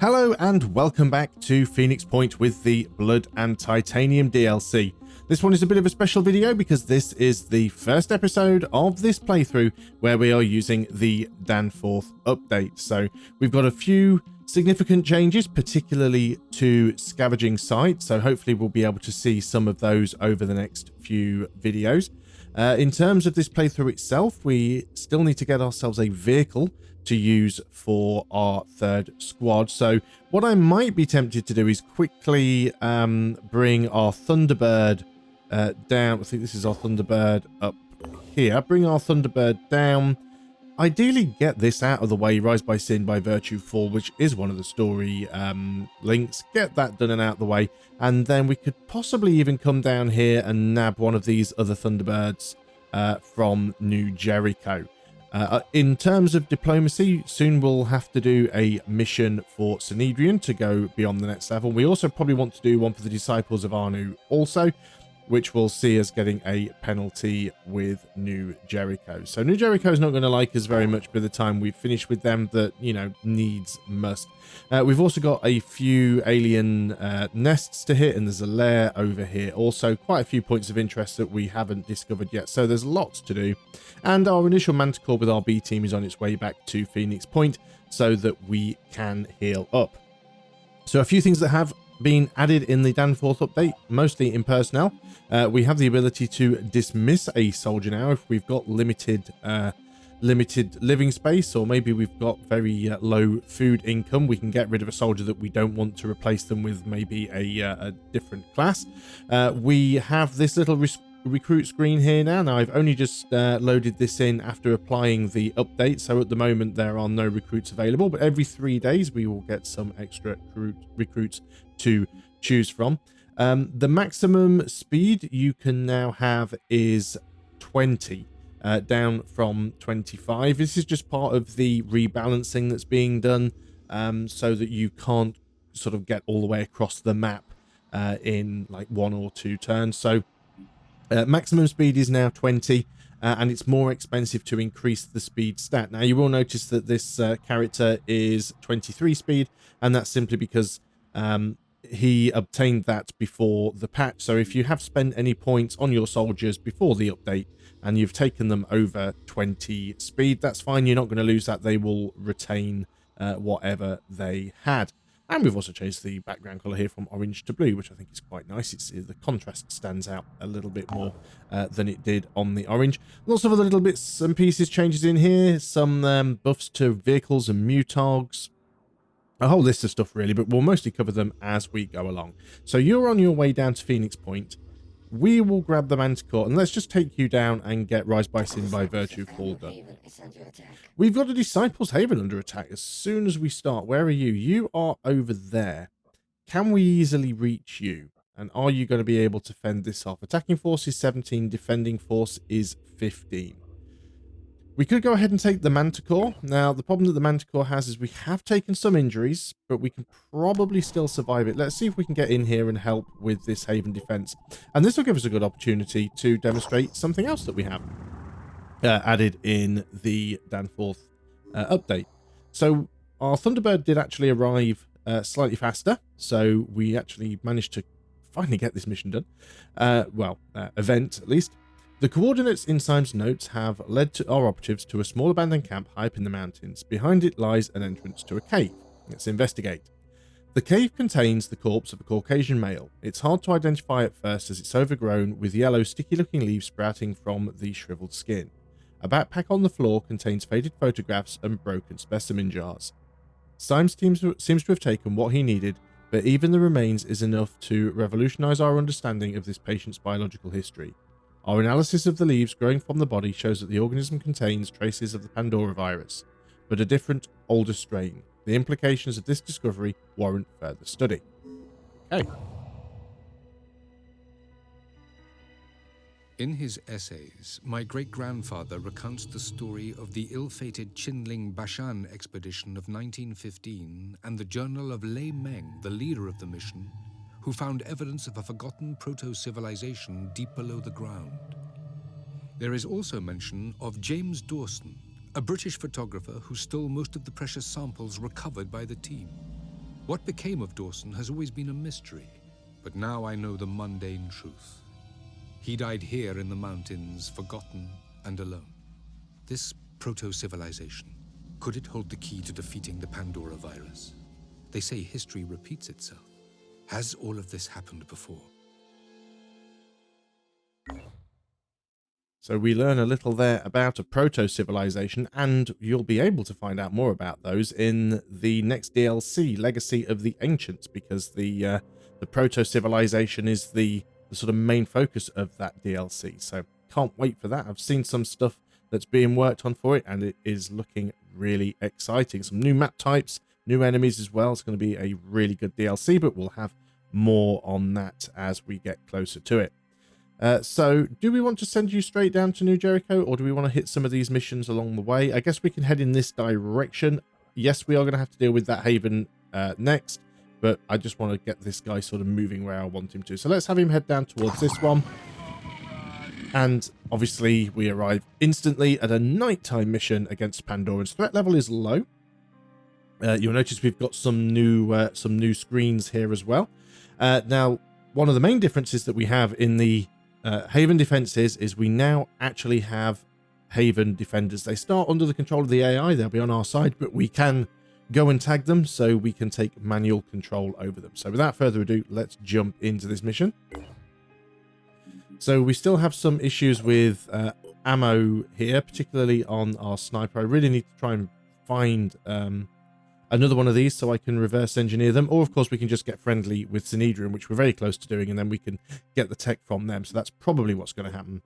Hello and welcome back to Phoenix Point with the Blood and Titanium DLC. This one is a bit of a special video because this is the first episode of this playthrough where we are using the Danforth update. So we've got a few significant changes, particularly to scavenging sites. So hopefully we'll be able to see some of those over the next few videos. In terms of this playthrough itself, we still need to get ourselves a vehicle to use for our third squad. So what I might be tempted to do is quickly bring our Thunderbird down. I think this is our Thunderbird up here. Bring our Thunderbird down. Ideally get this out of the way, Rise by Sin by Virtue Fall, which is one of the story links. Get that done and out of the way. And then we could possibly even come down here and nab one of these other Thunderbirds from New Jericho. In terms of diplomacy, soon we'll have to do a mission for Sanhedrin to go beyond the next level. We also probably want to do one for the Disciples of Anu also, which will see us getting a penalty with New Jericho. So New Jericho is not going to like us very much by the time we finish with them. That, you know, needs must. We've also got a few alien nests to hit, and there's a lair over here. Also, quite a few points of interest that we haven't discovered yet. So there's lots to do. And our initial Manticore with our B team is on its way back to Phoenix Point so that we can heal up. So a few things that have been added in the Danforth update, mostly in personnel. We have the ability to dismiss a soldier now if we've got limited living space, or maybe we've got very low food income. We can get rid of a soldier that we don't want to replace them with maybe a different class. We have this little recruit screen here now. Now I've only just loaded this in after applying the update, so at the moment there are no recruits available, but every 3 days we will get some extra recruits to choose from. The maximum speed you can now have is 20, down from 25. This is just part of the rebalancing that's being done, so that you can't sort of get all the way across the map in like 1 or 2 turns. So maximum speed is now 20, and it's more expensive to increase the speed stat. Now you will notice that this character is 23 speed, and that's simply because he obtained that before the patch. So if you have spent any points on your soldiers before the update and you've taken them over 20 speed, that's fine. You're not going to lose that. They will retain whatever they had. And we've also changed the background color here from orange to blue, which I think is quite nice. The contrast stands out a little bit more than it did on the orange. Lots of other little bits and pieces changes in here. Some buffs to vehicles and mutargs. A whole list of stuff really, but we'll mostly cover them as we go along. So you're on your way down to Phoenix Point. We will grab the Manticore, and let's just take you down and get Rise by Sin by Virtue Fall done. We've got a Disciples Haven under attack as soon as we start. Where are you? You are over there. Can we easily reach you? And are you going to be able to fend this off? Attacking force is 17, defending force is 15. We could go ahead and take the Manticore. Now, the problem that the Manticore has is we have taken some injuries, but we can probably still survive it. Let's see if we can get in here and help with this Haven defense. And this will give us a good opportunity to demonstrate something else that we have added in the Danforth update. So our Thunderbird did actually arrive slightly faster. So we actually managed to finally get this mission done. Event at least. The coordinates in Syme's notes have led to our operatives to a small abandoned camp high up in the mountains. Behind it lies an entrance to a cave. Let's investigate. The cave contains the corpse of a Caucasian male. It's hard to identify at first as it's overgrown with yellow sticky-looking leaves sprouting from the shriveled skin. A backpack on the floor contains faded photographs and broken specimen jars. Syme seems to have taken what he needed, but even the remains is enough to revolutionize our understanding of this patient's biological history. Our analysis of the leaves growing from the body shows that the organism contains traces of the Pandoravirus, but a different, older strain. The implications of this discovery warrant further study. Okay. In his essays, my great-grandfather recounts the story of the ill-fated Qinling Bashan expedition of 1915 and the journal of Lei Meng, the leader of the mission, who found evidence of a forgotten proto-civilization deep below the ground. There is also mention of James Dawson, a British photographer who stole most of the precious samples recovered by the team. What became of Dawson has always been a mystery, but now I know the mundane truth. He died here in the mountains, forgotten and alone. This proto-civilization, could it hold the key to defeating the Pandoravirus? They say history repeats itself. Has all of this happened before? So we learn a little there about a proto-civilization, and you'll be able to find out more about those in the next DLC, Legacy of the Ancients, because the proto-civilization is the sort of main focus of that DLC. So can't wait for that. I've seen some stuff that's being worked on for it, and it is looking really exciting. Some new map types, new enemies as well. It's going to be a really good DLC, but we'll have more on that as we get closer to it. So do we want to send you straight down to New Jericho, or do we want to hit some of these missions along the way? I guess we can head in this direction. Yes, we are going to have to deal with that haven next, but I just want to get this guy sort of moving where I want him to. So let's have him head down towards this one. And obviously we arrive instantly at a nighttime mission against Pandorans. Threat level is low. You'll notice we've got some new screens here as well. Now, one of the main differences that we have in the Haven defenses is we now actually have Haven defenders. They start under the control of the AI. They'll be on our side, but we can go and tag them, so we can take manual control over them. So without further ado, let's jump into this mission. So we still have some issues with ammo here, particularly on our sniper. I really need to try and find another one of these so I can reverse engineer them. Or, of course, we can just get friendly with Synedrian, which we're very close to doing, and then we can get the tech from them. So that's probably what's going to happen.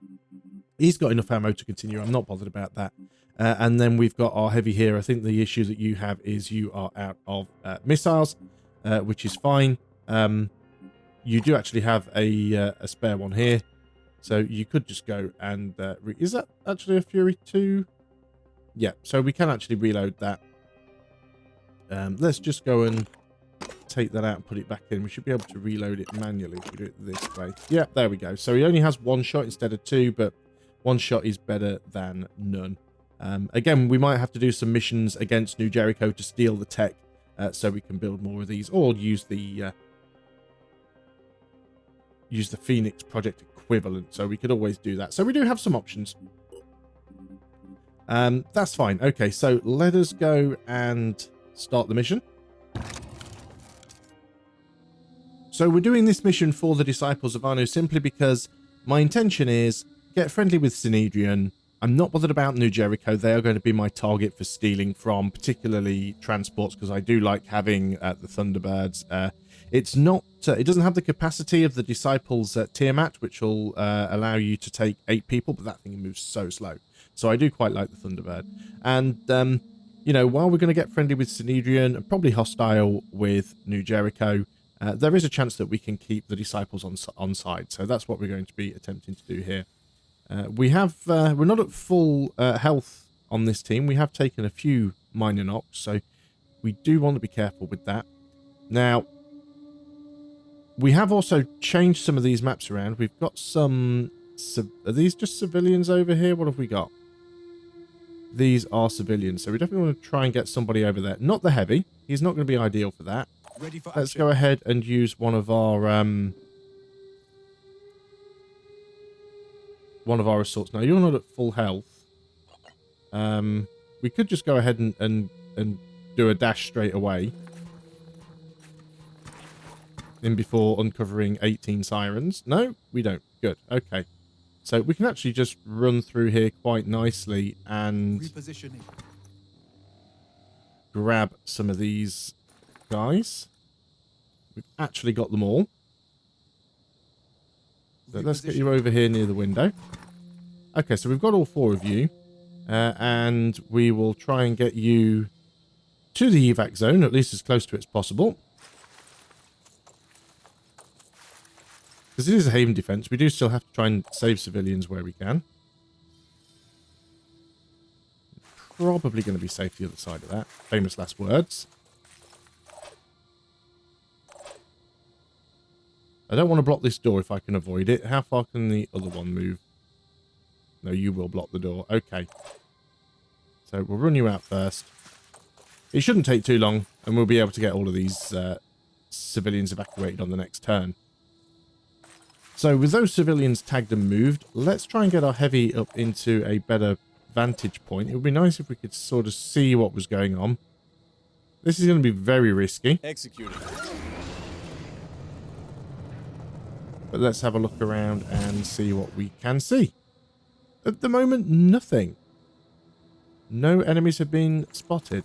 He's got enough ammo to continue. I'm not bothered about that. And then we've got our heavy here. I think the issue that you have is you are out of missiles, which is fine. You do actually have a spare one here. So you could just go and... is that actually a Fury 2? Yeah, so we can actually reload that. Let's just go and take that out and put it back in. We should be able to reload it manually if we do it this way. Yeah, there we go. So he only has one shot instead of two, but one shot is better than none. Again, we might have to do some missions against New Jericho to steal the tech so we can build more of these, or use the Phoenix Project equivalent. So we could always do that. So we do have some options. That's fine. Okay, so let us go and start the mission. So we're doing this mission for the Disciples of Anu simply because my intention is get friendly with Synedrian. I'm not bothered about New Jericho. They are going to be my target for stealing from, particularly transports, because I do like having the Thunderbirds. It's not. It doesn't have the capacity of the Disciples Tiamat, which will allow you to take 8 people, but that thing moves so slow. So I do quite like the Thunderbird. And you know, while we're going to get friendly with Synedrian and probably hostile with New Jericho, there is a chance that we can keep the Disciples on side. So that's what we're going to be attempting to do here. We're not at full health on this team. We have taken a few minor knocks, so we do want to be careful with that. Now, we have also changed some of these maps around. We've got some... Are these just civilians over here? What have we got? These are civilians, so we definitely want to try and get somebody over there. Not the heavy. He's not going to be ideal for that. Let's go ahead and use one of our assaults. Now, you're not at full health. We could just go ahead and do a dash straight away. In before uncovering 18 sirens. No, we don't. Good. Okay. So we can actually just run through here quite nicely and grab some of these guys. We've actually got them all. So let's get you over here near the window. Okay, so we've got all 4 of you. And we will try and get you to the evac zone, at least as close to it as possible. Because it is a haven defense, we do still have to try and save civilians where we can. Probably going to be safe the other side of that. Famous last words. I don't want to block this door if I can avoid it. How far can the other one move? No, you will block the door. Okay. So we'll run you out first. It shouldn't take too long. And we'll be able to get all of these civilians evacuated on the next turn. So with those civilians tagged and moved, let's try and get our heavy up into a better vantage point. It would be nice if we could sort of see what was going on. This is going to be very risky. Executing. But let's have a look around and see what we can see. At the moment, nothing. No enemies have been spotted.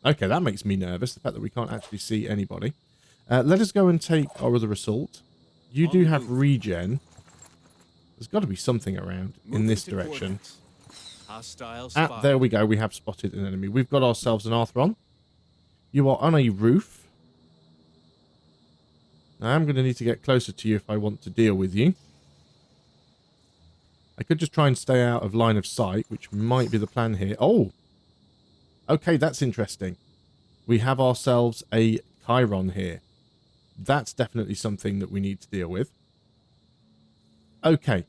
Okay, that makes me nervous, the fact that we can't actually see anybody. Let us go and take our other assault. You do have regen. There's got to be something around in this direction. There we go. We have spotted an enemy. We've got ourselves an Arthron. You are on a roof. Now, I'm going to need to get closer to you if I want to deal with you. I could just try and stay out of line of sight, which might be the plan here. Oh! Okay, that's interesting. We have ourselves a Chiron here. That's definitely something that we need to deal with. Okay.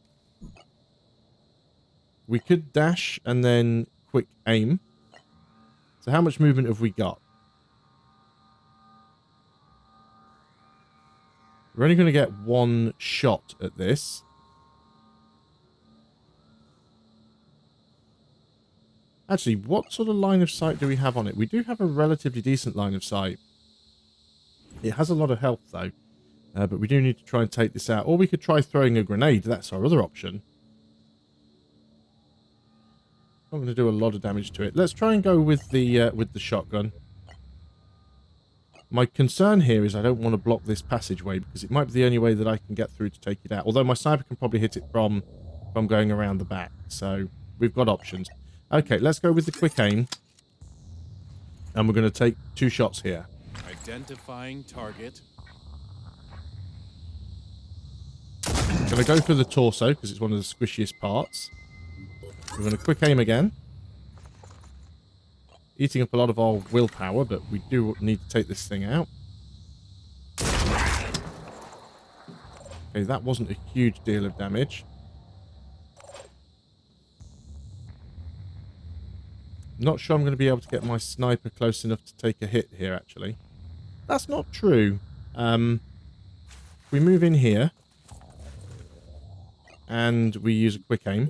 We could dash and then quick aim. So how much movement have we got? We're only going to get one shot at this. Actually, what sort of line of sight do we have on it? We do have a relatively decent line of sight. It has a lot of health, though. But we do need to try and take this out. Or we could try throwing a grenade. That's our other option. Not going to do a lot of damage to it. Let's try and go with the shotgun. My concern here is I don't want to block this passageway because it might be the only way that I can get through to take it out. Although my sniper can probably hit it from going around the back. So we've got options. Okay, let's go with the quick aim. And we're going to take 2 shots here. Identifying target. I'm going to go for the torso because it's one of the squishiest parts. We're going to quick aim again. Eating up a lot of our willpower, but we do need to take this thing out. Okay, that wasn't a huge deal of damage. Not sure I'm going to be able to get my sniper close enough to take a hit here, actually. That's not true. We move in here. And we use a quick aim.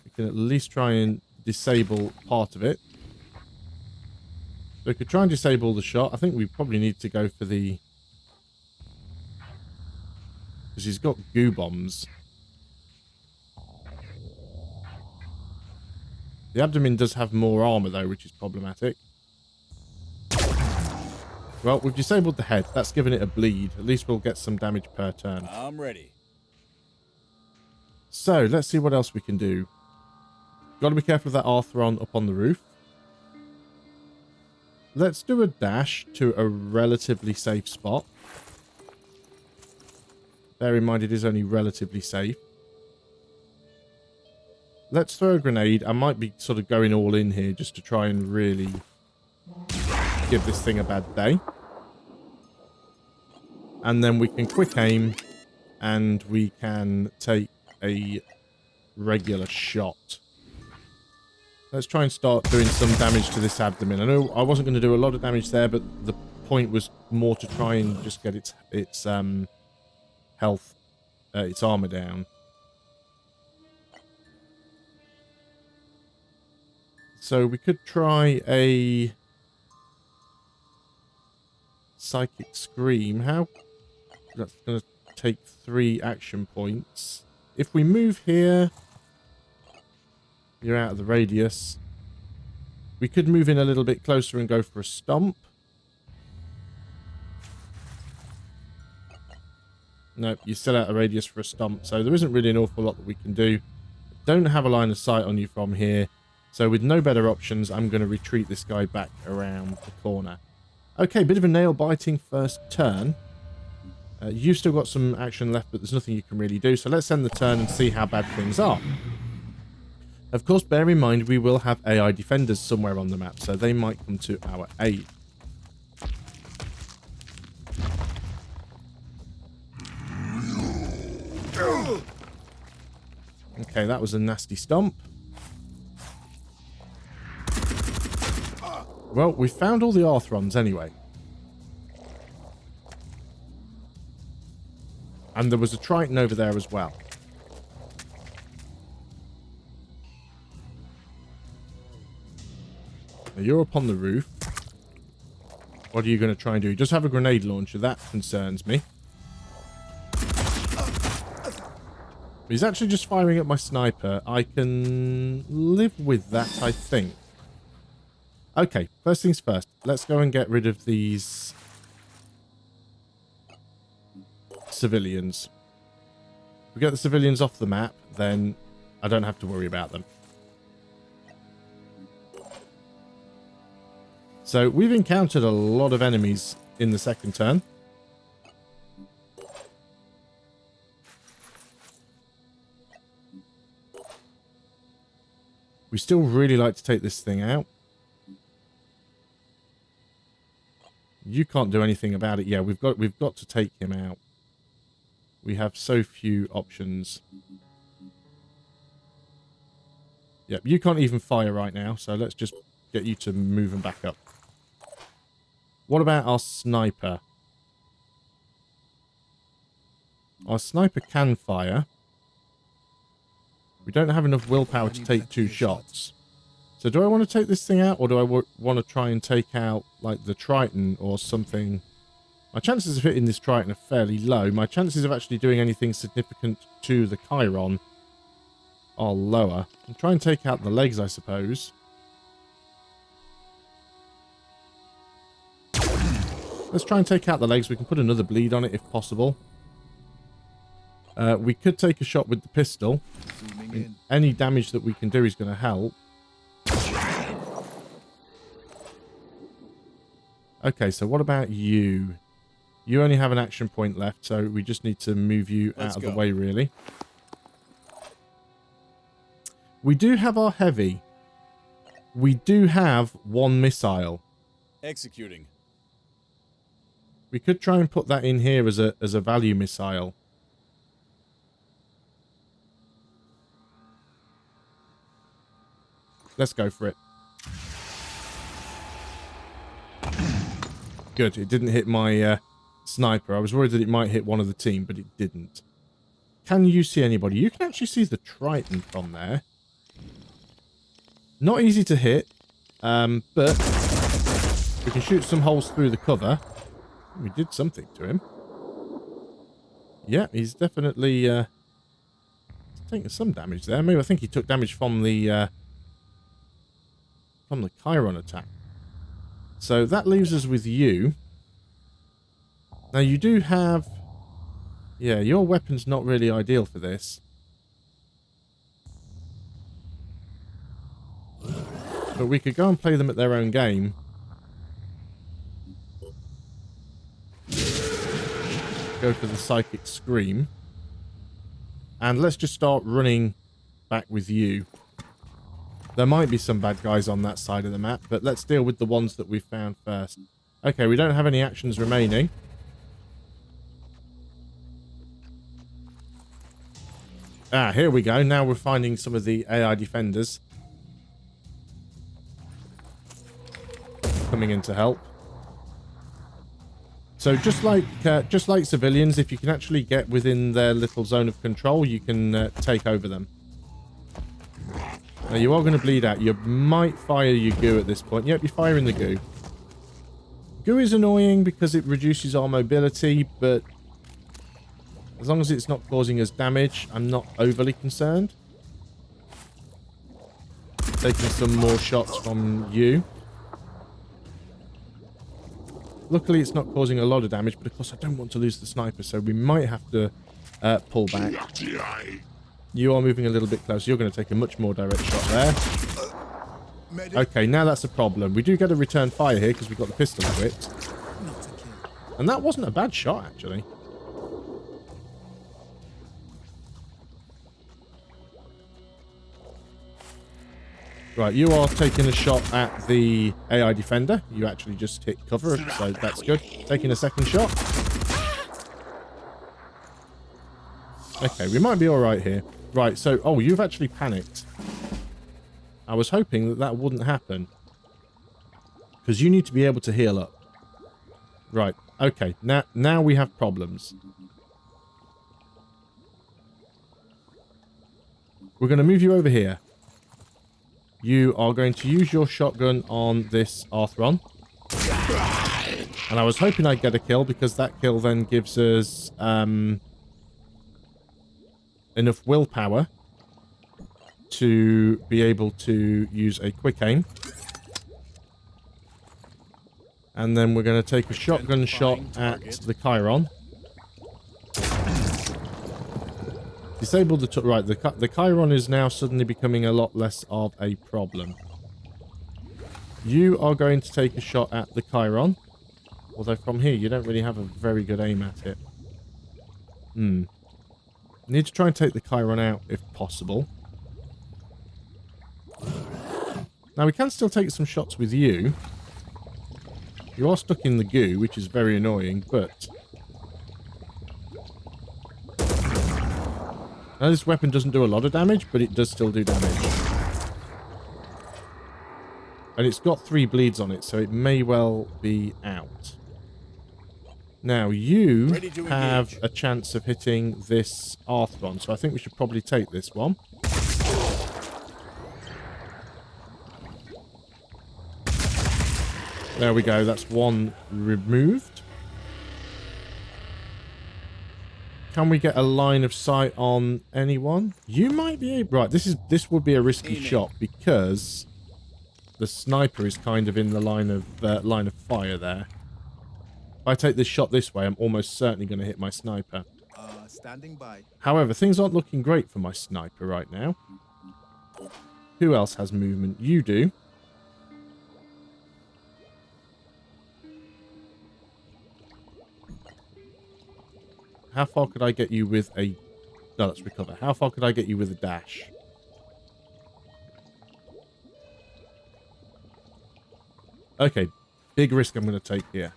We can at least try and disable part of it. So we could try and disable the shot. I think we probably need to go for the... because he's got goo bombs. The abdomen does have more armor, though, which is problematic. Well, we've disabled the head. That's given it a bleed. At least we'll get some damage per turn. I'm ready. So, let's see what else we can do. Got to be careful of that Arthron up on the roof. Let's do a dash to a relatively safe spot. Bear in mind, it is only relatively safe. Let's throw a grenade. I might be sort of going all in here just to try and really give this thing a bad day. And then we can quick aim and we can take a regular shot. Let's try and start doing some damage to this abdomen. I know I wasn't going to do a lot of damage there, but the point was more to try and just get its health, its armor down. So we could try a psychic scream. How? That's going to take 3 action points. If we move here, you're out of the radius. We could move in a little bit closer and go for a stomp. No, you're still out of radius for a stomp. So there isn't really an awful lot that we can do. Don't have a line of sight on you from here. So with no better options, I'm going to retreat this guy back around the corner. Okay, bit of a nail-biting first turn. You've still got some action left, but there's nothing you can really do. So let's end the turn and see how bad things are. Of course, bear in mind, we will have AI defenders somewhere on the map, so they might come to our aid. Okay, that was a nasty stomp. Well, we found all the Arthrons anyway. And there was a Triton over there as well. Now you're up on the roof. What are you going to try and do? Just have a grenade launcher. That concerns me. He's actually just firing at my sniper. I can live with that, I think. Okay, first things first. Let's go and get rid of these civilians. If we get the civilians off the map, then I don't have to worry about them. So we've encountered a lot of enemies in the second turn. We still really like to take this thing out. You can't do anything about it. Yeah, we've got to take him out. We have so few options. Yep, you can't even fire right now, so let's just get you to move him back up. What about our sniper? Our sniper can fire. We don't have enough willpower to take 2 shots. So do I want to take this thing out, or do I want to try and take out, like, the Triton or something? My chances of hitting this Triton are fairly low. My chances of actually doing anything significant to the Chiron are lower. I'll try and take out the legs, I suppose. Let's try and take out the legs. We can put another bleed on it if possible. We could take a shot with the pistol. I mean, any damage that we can do is going to help. Okay, so what about you? You only have an action point left, so we just need to move you out of the way, really. We do have our heavy. We do have 1 missile. Executing. We could try and put that in here as a value missile. Let's go for it. Good, it didn't hit my sniper. I was worried that it might hit one of the team, but it didn't. Can you see anybody? You can actually see the Triton from there. Not easy to hit, but we can shoot some holes through the cover. We did something to him. Yeah, he's definitely taking some damage there. Maybe I think he took damage from the Chiron attack. So that leaves us with you. Now you do have... Yeah, your weapon's not really ideal for this. But we could go and play them at their own game. Go for the Psychic Scream. And let's just start running back with you. There might be some bad guys on that side of the map, but let's deal with the ones that we found first. Okay, we don't have any actions remaining. Ah, here we go. Now we're finding some of the AI defenders coming in to help. So just like civilians, if you can actually get within their little zone of control, you can take over them. Now you are going to bleed out. You might fire your goo at this point. Yep, you're firing the goo. Goo is annoying because it reduces our mobility, but as long as it's not causing us damage, I'm not overly concerned. Taking some more shots from you. Luckily, it's not causing a lot of damage, but of course I don't want to lose the sniper, so we might have to pull back. You are moving a little bit closer. You're going to take a much more direct shot there. Okay, now that's a problem. We do get a return fire here because we've got the pistol equipped. And that wasn't a bad shot, actually. Right, you are taking a shot at the AI defender. You actually just hit cover, so that's good. Taking a second shot. Okay, we might be alright here. Right, so... Oh, you've actually panicked. I was hoping that that wouldn't happen. Because you need to be able to heal up. Right. Okay. Now we have problems. We're going to move you over here. You are going to use your shotgun on this Arthron. And I was hoping I'd get a kill, because that kill then gives us enough willpower to be able to use a quick aim. And then we're going to take a shotgun shot at the Chiron. Disable the... Right, the Chiron is now suddenly becoming a lot less of a problem. You are going to take a shot at the Chiron. Although from here, you don't really have a very good aim at it. Need to try and take the Chiron out if possible. Now, we can still take some shots with you. You are stuck in the goo, which is very annoying, but... Now, this weapon doesn't do a lot of damage, but it does still do damage. And it's got 3 bleeds on it, so it may well be out. Now, you have a chance of hitting this Arthron, so I think we should probably take this one. There we go, that's one removed. Can we get a line of sight on anyone? You might be able... Right, this would be a risky shot, because the sniper is kind of in the line of fire there. If I take this shot this way, I'm almost certainly going to hit my sniper. Standing by. However, things aren't looking great for my sniper right now. Who else has movement? You do. How far could I get you with a... No, let's recover. How far could I get you with a dash? Okay. Big risk I'm going to take here.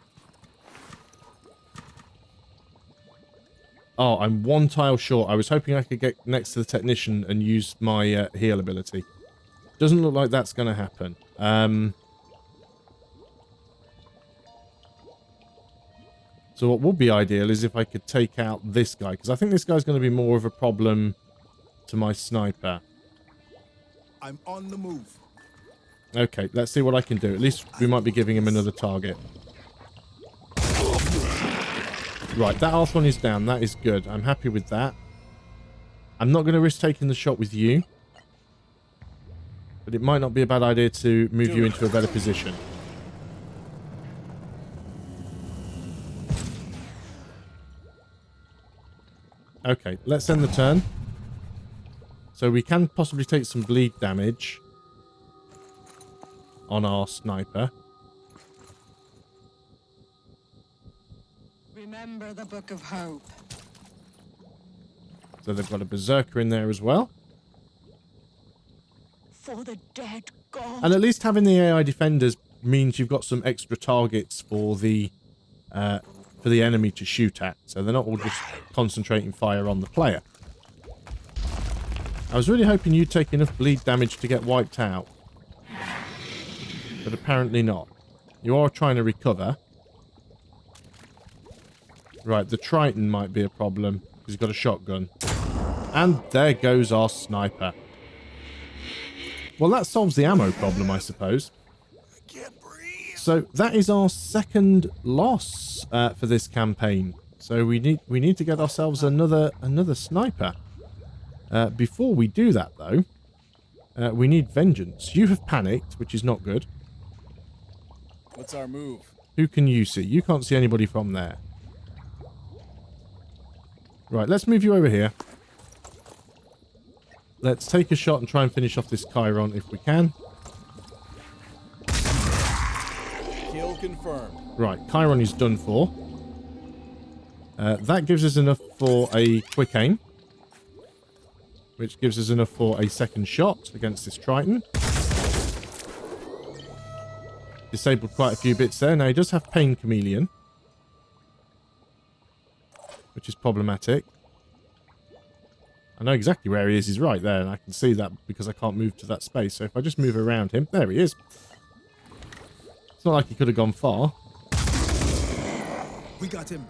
Oh, I'm 1 tile short. I was hoping I could get next to the technician and use my heal ability. Doesn't look like that's going to happen. So what would be ideal is if I could take out this guy, because I think this guy's going to be more of a problem to my sniper. I'm on the move. Okay, let's see what I can do. At least we might be giving him another target. Right, that Arthron is down. That is good. I'm happy with that. I'm not going to risk taking the shot with you. But it might not be a bad idea to move you into a better position. Okay, let's end the turn. So we can possibly take some bleed damage on our sniper. Remember the Book of Hope. So they've got a berserker in there as well. For the dead god. And at least having the AI defenders means you've got some extra targets for the enemy to shoot at. So they're not all just concentrating fire on the player. I was really hoping you'd take enough bleed damage to get wiped out. But apparently not. You are trying to recover. Right, the Triton might be a problem, because he's got a shotgun. And there goes our sniper. Well, that solves the ammo problem, I suppose. I can't breathe. So that is our second loss for this campaign. So we need to get ourselves another sniper. Before we do that, though, we need vengeance. You have panicked, which is not good. What's our move? Who can you see? You can't see anybody from there. Right, let's move you over here. Let's take a shot and try and finish off this Chiron if we can. Kill confirmed. Right, Chiron is done for. That gives us enough for a quick aim. Which gives us enough for a second shot against this Triton. Disabled quite a few bits there. Now he does have Pain Chameleon. Which is problematic. I know exactly where he is. He's right there, and I can see that because I can't move to that space. So if I just move around him... There he is. It's not like he could have gone far. We got him.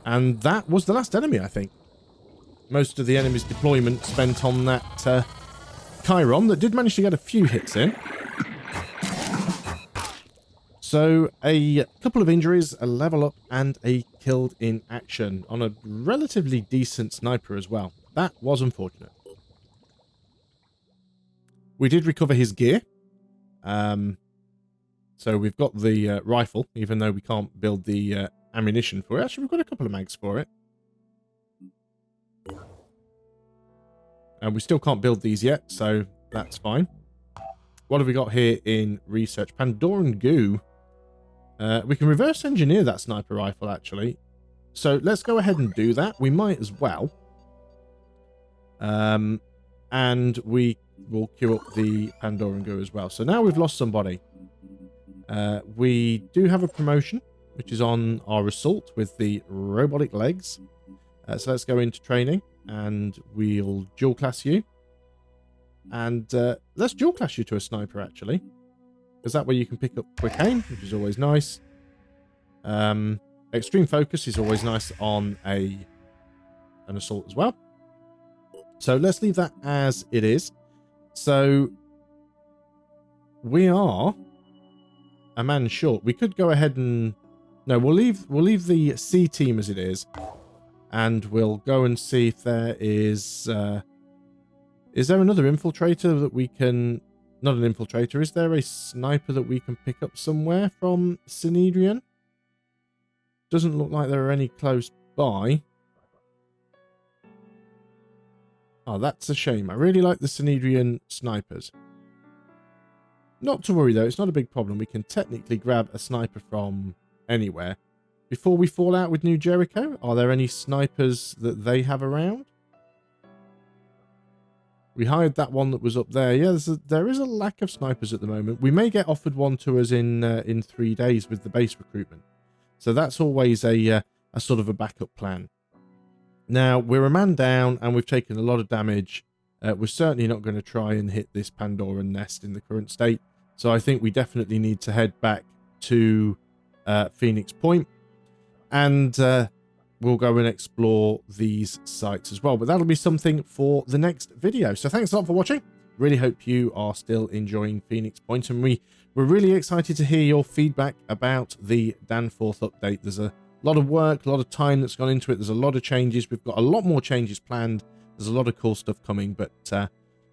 And that was the last enemy, I think. Most of the enemy's deployment spent on that Chiron that did manage to get a few hits in. So a couple of injuries, a level up, and a killed in action on a relatively decent sniper as well. That was unfortunate. We did recover his gear. So we've got the rifle, even though we can't build the ammunition for it. Actually, we've got a couple of mags for it. And we still can't build these yet, so that's fine. What have we got here in research? Pandoran goo. We can reverse engineer that sniper rifle, actually. So let's go ahead and do that. We might as well. And we will queue up the Pandoran goo as well. So now we've lost somebody. We do have a promotion, which is on our assault with the robotic legs. So let's go into training, and we'll dual class you. And let's dual class you to a sniper, actually. Because that way you can pick up quick aim, which is always nice. Extreme focus is always nice on an assault as well. So let's leave that as it is. So we are a man short. We could go ahead and we'll leave the C team as it is, and we'll go and see if there is there another infiltrator that we can. Not an infiltrator. Is there a sniper that we can pick up somewhere from Synedrian? Doesn't look like there are any close by. Oh, that's a shame. I really like the Synedrian snipers. Not to worry, though. It's not a big problem. We can technically grab a sniper from anywhere. Before we fall out with New Jericho, are there any snipers that they have around? We hired that one that was up there. Yeah, there is a lack of snipers at the moment. We may get offered one to us in 3 days with the base recruitment. So that's always a sort of a backup plan. Now, we're a man down and we've taken a lot of damage. We're certainly not going to try and hit this Pandoran nest in the current state. So I think we definitely need to head back to Phoenix Point. And we'll go and explore these sites as well. But that'll be something for the next video. So thanks a lot for watching. Really hope you are still enjoying Phoenix Point. And we're really excited to hear your feedback about the Danforth update. There's a lot of work, a lot of time that's gone into it. There's a lot of changes. We've got a lot more changes planned. There's a lot of cool stuff coming. But,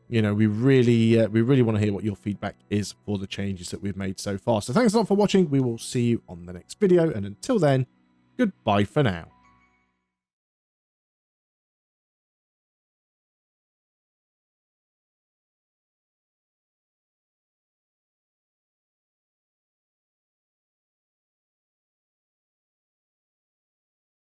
you know, we really want to hear what your feedback is for the changes that we've made so far. So thanks a lot for watching. We will see you on the next video. And until then, goodbye for now.